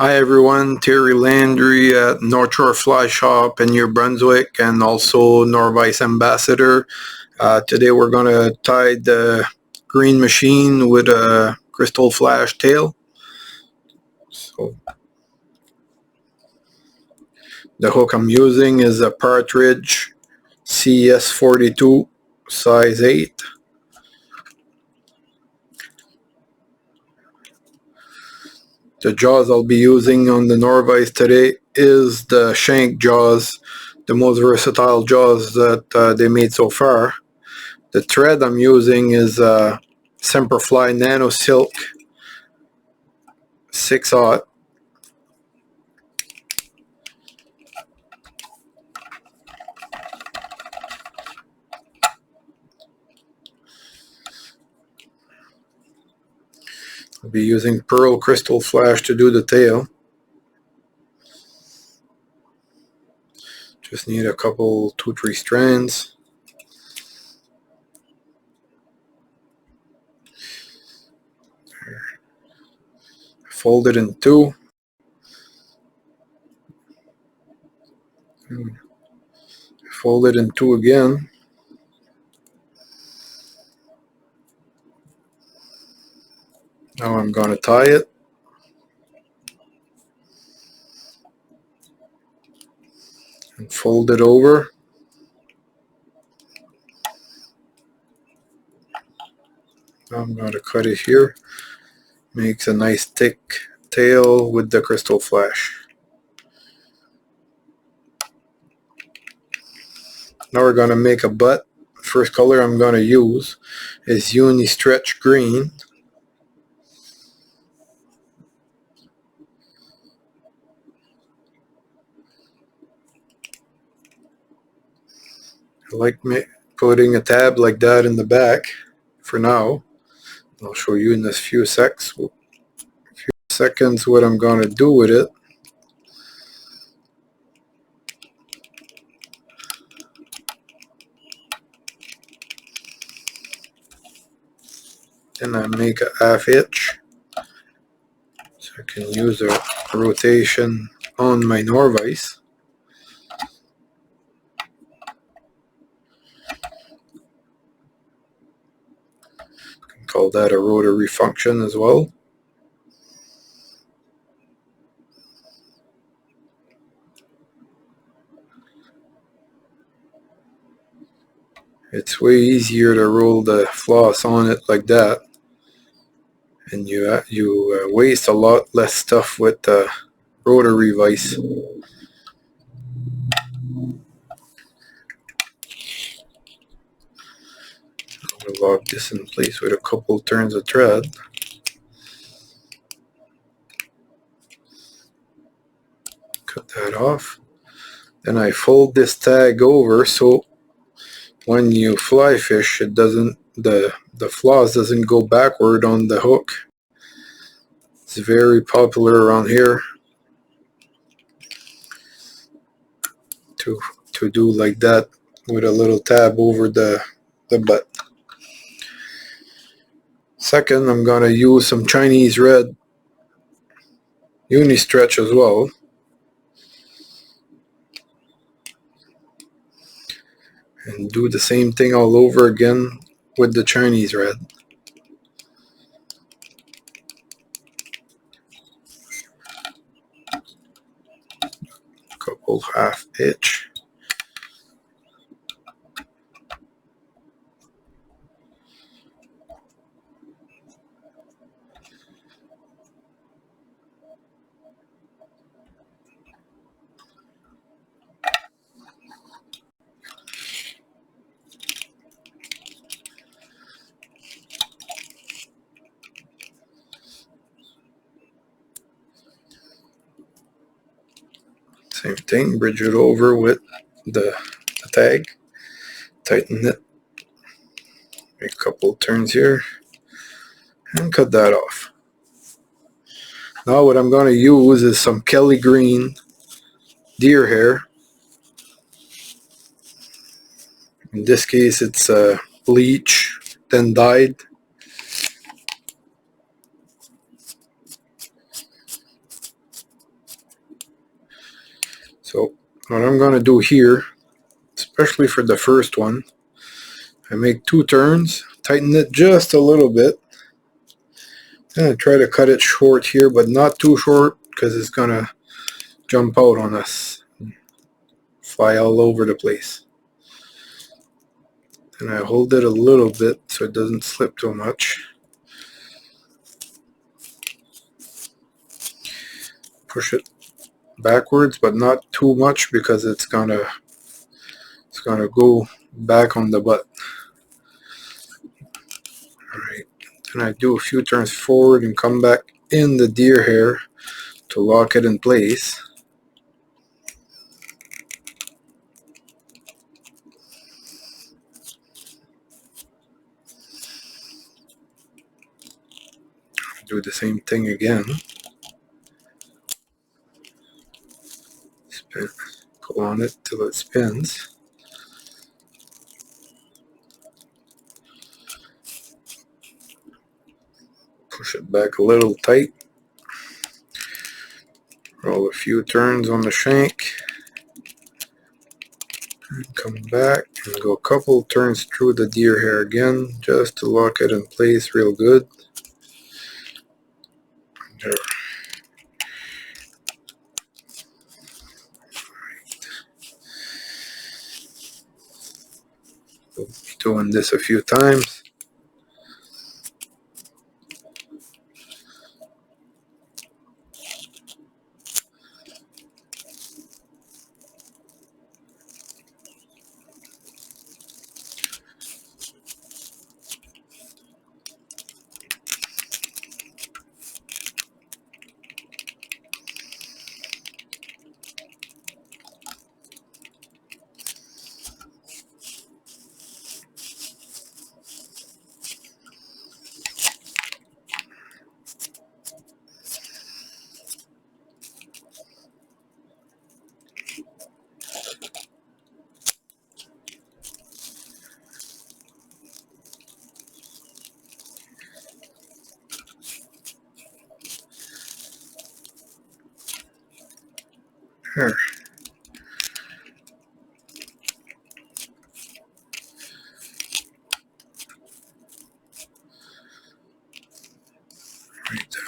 Hi everyone, Terry Landry at North Shore Fly Shop in New Brunswick and also Norvise Ambassador. Today we're going to tie the green machine with a crystal flash tail. So the hook I'm using is a Partridge CS42 size 8. The jaws I'll be using on the Norvise today is the shank jaws, the most versatile jaws that they made so far. The thread I'm using is Semperfli Nano Silk 6/0. I'll be using pearl crystal flash to do the tail. Just need a couple, 2-3 strands. Fold it in two. Fold it in two again. Now I'm going to tie it. And fold it over. Now I'm going to cut it here. Makes a nice thick tail with the crystal flash. Now we're going to make a butt. First color I'm going to use is Uni Stretch Green. I like putting a tab like that in the back for now. I'll show you in a few seconds what I'm going to do with it. Then I make a half hitch so I can use a rotation on my Norvise. You can call that a rotary function as well. It's way easier to roll the floss on it like that, and you waste a lot less stuff with the rotary vise. I'll lock this in place with a couple turns of thread. Cut that off. Then I fold this tag over so when you fly fish, it doesn't the floss doesn't go backward on the hook. It's very popular around here to do like that with a little tab over the butt. Second, I'm going to use some Chinese red uni stretch as well. And do the same thing all over again with the Chinese red. Couple half hitch. Same thing, bridge it over with the tag, tighten it, make a couple turns here, and cut that off. Now what I'm going to use is some Kelly Green deer hair. In this case it's bleach, then dyed. So what I'm going to do here, especially for the first one, I make 2 turns, tighten it just a little bit, and I try to cut it short here, but not too short because it's going to jump out on us, fly all over the place. And I hold it a little bit so it doesn't slip too much. Push it backwards, but not too much because it's gonna go back on the butt. Alright, then I do a few turns forward and come back in the deer hair to lock it in place. Do the same thing again. Spin, pull on it till it spins. Push it back a little tight. Roll a few turns on the shank. And come back and go a couple turns through the deer hair again just to lock it in place real good. There. We'll be doing this a few times. Here.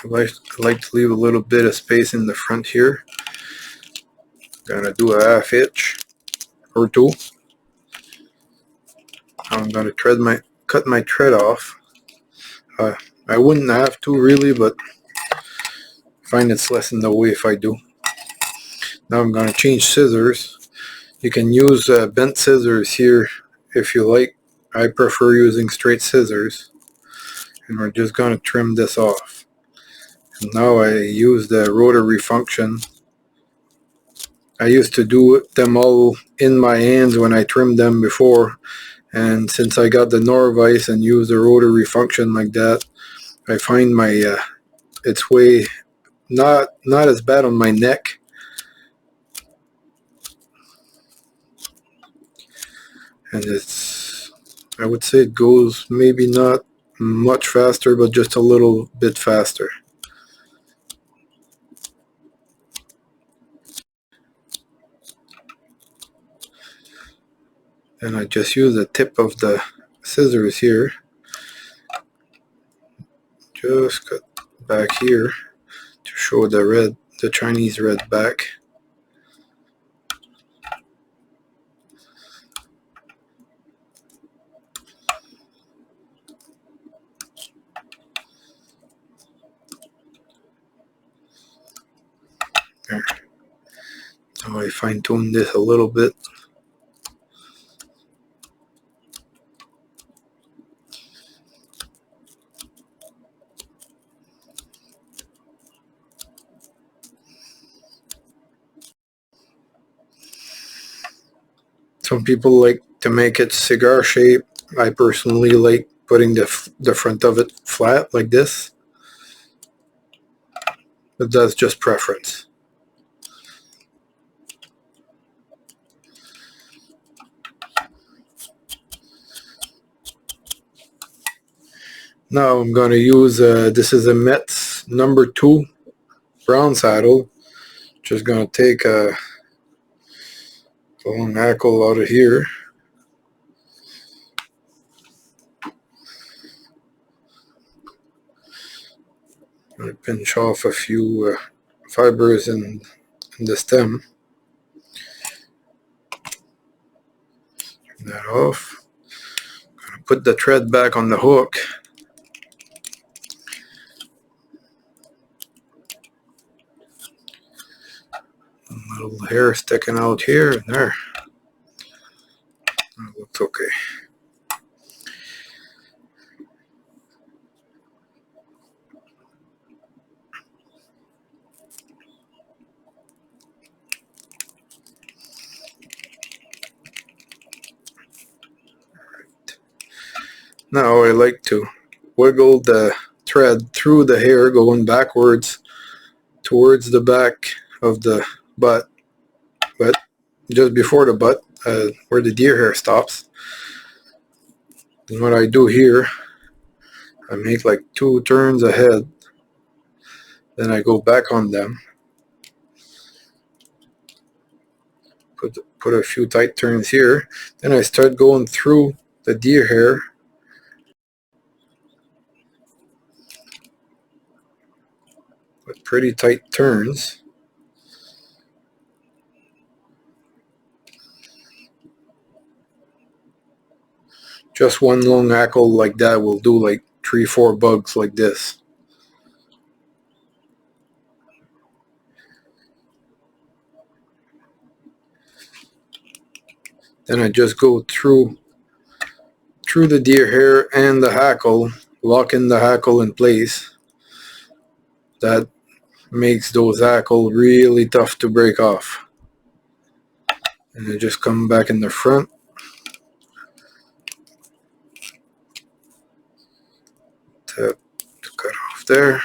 I like to leave a little bit of space in the front here. Gonna do a half inch or 2. I'm gonna cut my thread off. I wouldn't have to really, but I find it's less in the way if I do. Now I'm gonna change scissors. You can use bent scissors here if you like. I prefer using straight scissors. And we're just gonna trim this off. And now I use the rotary function. I used to do them all in my hands when I trimmed them before, and since I got the Norvise and use the rotary function like that, I find my it's way not as bad on my neck. And I would say it goes maybe not much faster, but just a little bit faster. And I just use the tip of the scissors here. Just cut back here to show the Chinese red back. There. Now I fine-tune this a little bit. Some people like to make it cigar shape. I personally like putting the front of it flat like this, but that's just preference. Now I'm going to use, this is a Metz number 2 brown saddle. Just going to take a long hackle out of here. I pinch off a few fibers in the stem. Turn that off. Gonna put the thread back on the hook. A little hair sticking out here and there. That looks okay. Now I like to wiggle the thread through the hair going backwards towards the back of the butt, but just before the butt, where the deer hair stops. And what I do here, I make like 2 turns ahead, then I go back on them, put a few tight turns here, then I start going through the deer hair with pretty tight turns. Just one long hackle like that will do like 3-4 bugs like this. Then I just go through the deer hair and the hackle, locking the hackle in place. That makes those hackle really tough to break off. And I just come back in the front. To cut off there.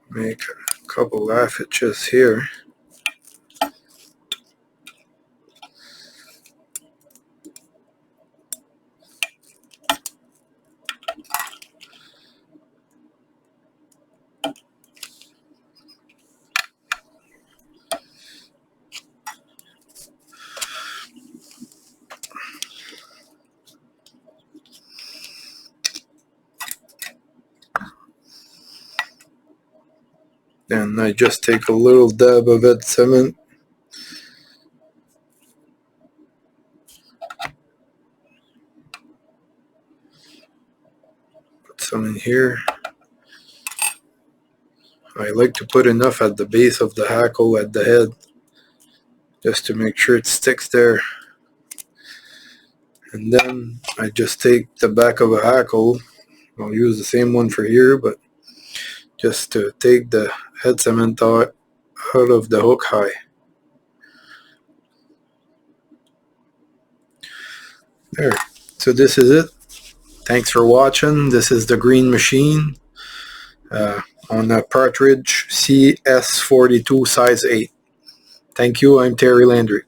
Make a couple laugh hitches here. Then I just take a little dab of that cement. Put some in here. I like to put enough at the base of the hackle at the head, just to make sure it sticks there. And then I just take the back of a hackle. I'll use the same one for here, but just to take the head cement out of the hook high. There. So this is it. Thanks for watching. This is the green machine on a Partridge CS42 size 8. Thank you. I'm Terry Landry.